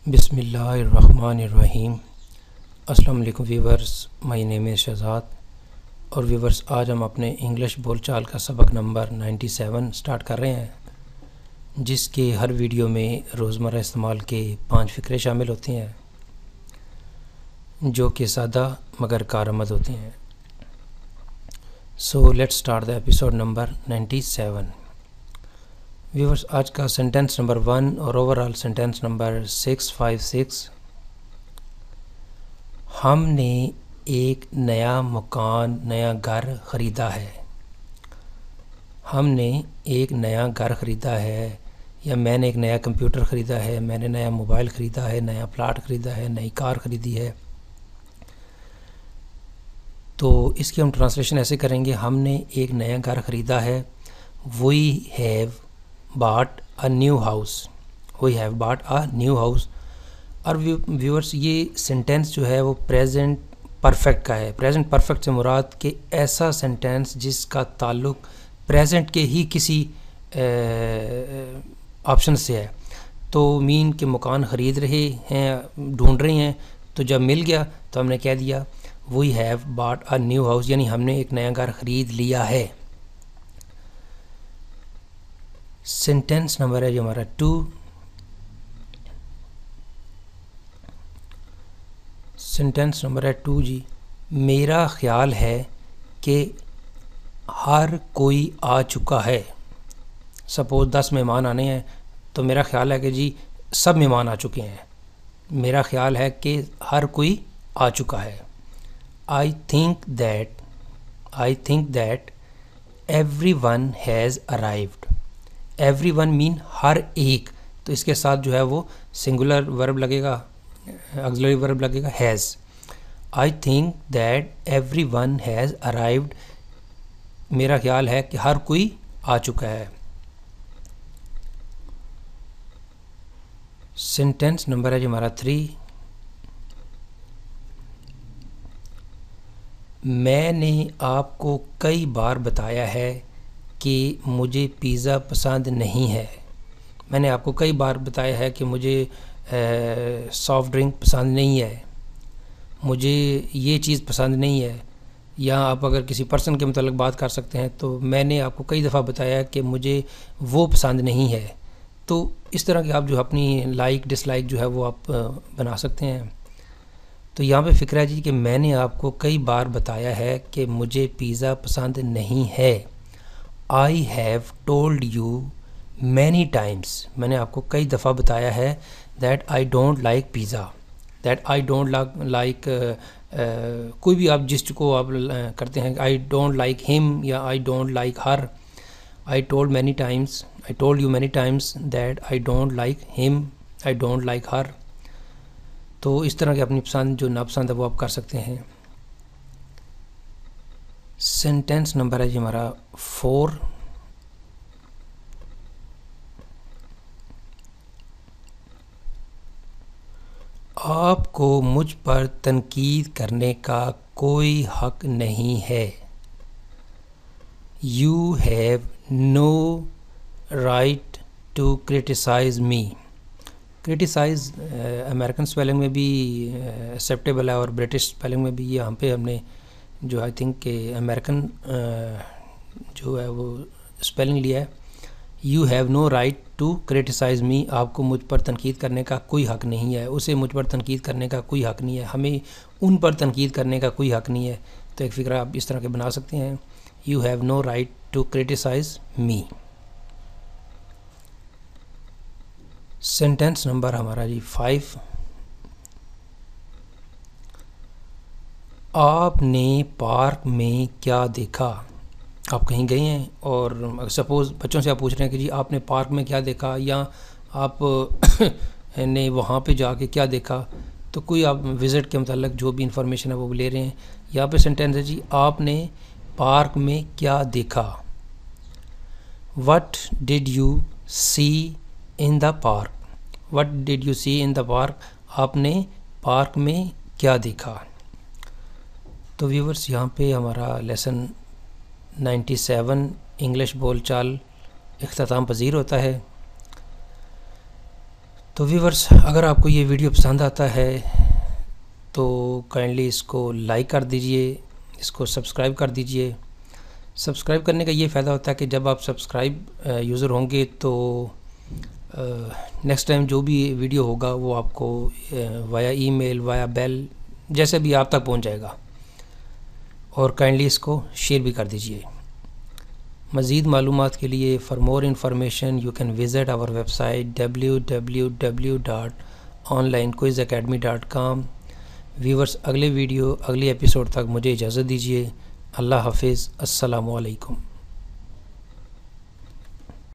बिस्मिल्लाहिर्रहमानिर्रहीम। अस्सलाम वालेकुम viewers, my name is Shahzad. और व्यूवर्स, आज हम अपने इंग्लिश बोलचाल का सबक नंबर 97 स्टार्ट कर रहे हैं, जिसके हर वीडियो में रोज़मर्रा इस्तेमाल के 5 फ़िक्रे शामिल होती हैं, जो कि सादा मगर कारआमद होती हैं। So let's start the episode number 97। Viewers, आज का सेंटेंस नंबर 1 और ओवरऑल सेंटेंस नंबर 656। हमने एक नया मकान, नया घर ख़रीदा है। हमने एक नया घर ख़रीदा है, या मैंने एक नया कंप्यूटर ख़रीदा है, मैंने नया मोबाइल ख़रीदा है, नया प्लाट ख़रीदा है, नई कार ख़रीदी है। तो इसकी हम ट्रांसलेशन ऐसे करेंगे, हमने एक नया घर ख़रीदा है। We have bought a new house। we have bought a new house। और व्यूअर्स, ये सेंटेंस जो है वो प्रेजेंट परफेक्ट का है। प्रेजेंट परफेक्ट से मुराद कि ऐसा सेंटेंस जिसका ताल्लुक प्रेजेंट के ही किसी ऑप्शन से है। तो मीन के मकान ख़रीद रहे हैं, ढूंढ रहे हैं, तो जब मिल गया तो हमने कह दिया we have bought a new house, यानी हमने एक नया घर ख़रीद लिया है। सेंटेंस नंबर है जो हमारा 2। सेंटेंस नंबर है 2 जी। मेरा ख़्याल है कि हर कोई आ चुका है। सपोज़ 10 मेहमान आने हैं, तो मेरा ख्याल है कि जी सब मेहमान आ चुके हैं। मेरा ख्याल है कि हर कोई आ चुका है। I think that everyone has arrived. Everyone mean हर एक, तो इसके साथ जो है वो सिंगुलर वर्ब लगेगा, ऑक्सिलरी वर्ब लगेगा has. I think that everyone has arrived. मेरा ख्याल है कि हर कोई आ चुका है। सेंटेंस नंबर है जो हमारा 3। मैंने आपको कई बार बताया है कि मुझे पिज़्ज़ा पसंद नहीं है। मैंने आपको कई बार बताया है कि मुझे सॉफ़्ट ड्रिंक पसंद नहीं है, मुझे ये चीज़ पसंद नहीं है। या आप अगर किसी पर्सन के मतलब बात कर सकते हैं, तो मैंने आपको कई दफ़ा बताया है कि मुझे वो पसंद नहीं है। तो इस तरह की आप जो अपनी लाइक डिसलाइक जो है वो आप बना सकते हैं। तो यहाँ पे फ़िक्र है जी कि मैंने आपको कई बार बताया है कि मुझे पिज़्ज़ा पसंद नहीं है। I have told you many times. मैंने आपको कई दफ़ा बताया है that I don't like pizza. That I don't like कोई भी आप जिस को आप करते हैं, आई डोंट लाइक हिम या I don't like her. I told you many times that I don't like him, I don't like her. तो इस तरह की अपनी पसंद जो नापसंद है वो आप कर सकते हैं। सेंटेंस नंबर है जी हमारा 4। आपको मुझ पर तनकीद करने का कोई हक नहीं है। You have no right to criticise me. Criticise American spelling में भी एक्सेप्टेबल है और ब्रिटिश स्पेलिंग में भी। यहाँ पे हमने जो आई थिंक के अमेरिकन जो है वो स्पेलिंग लिया है। You have no right to criticise me. आपको मुझ पर तनकीद करने का कोई हक़ नहीं है। उसे मुझ पर तनकीद करने का कोई हक़ नहीं है। हमें उन पर तनकीद करने का कोई हक़ नहीं है। तो एक फ़िक्रा आप इस तरह के बना सकते हैं, you have no right to criticise me. Sentence number हमारा जी 5। आपने पार्क में क्या देखा। आप कहीं गए हैं और सपोज़ बच्चों से आप पूछ रहे हैं कि जी आपने पार्क में क्या देखा, या आप ने वहाँ पे जाके क्या देखा। तो कोई आप विज़िट के मतलब जो भी इंफॉर्मेशन है वो ले रहे हैं। यहाँ पे सेंटेंस है जी आपने पार्क में क्या देखा। What did you see in the park. What did you see in the park. आपने पार्क में क्या देखा। तो व्यूवर्स, यहाँ पे हमारा लेसन 97 इंग्लिश बोलचाल इख्तिताम पज़ीर होता है। تو ویورز، اگر آپ کو یہ ویڈیو پسند آتا ہے تو کائنڈلی اس کو لائک کر دیجئے، اس کو سبسکرائب کر دیجئے۔ سبسکرائب کرنے کا یہ فائدہ ہوتا ہے کہ جب آپ سبسکرائب یوزر ہوں گے تو نیکسٹ ٹائم جو بھی ویڈیو ہوگا وہ آپ کو وایا ای میل، وایا بیل، جیسے بھی آپ تک پہنچ جائے گا۔ اور کائنڈلی اس کو شیئر بھی کر دیجئے۔ مزید معلومات کے لیے for more information you can visit our website www.onlinequizacademy.com۔ Viewers, اگلے ایپیسوڈ تک مجھے اجازت دیجیے۔ اللہ حافظ، السلام علیکم۔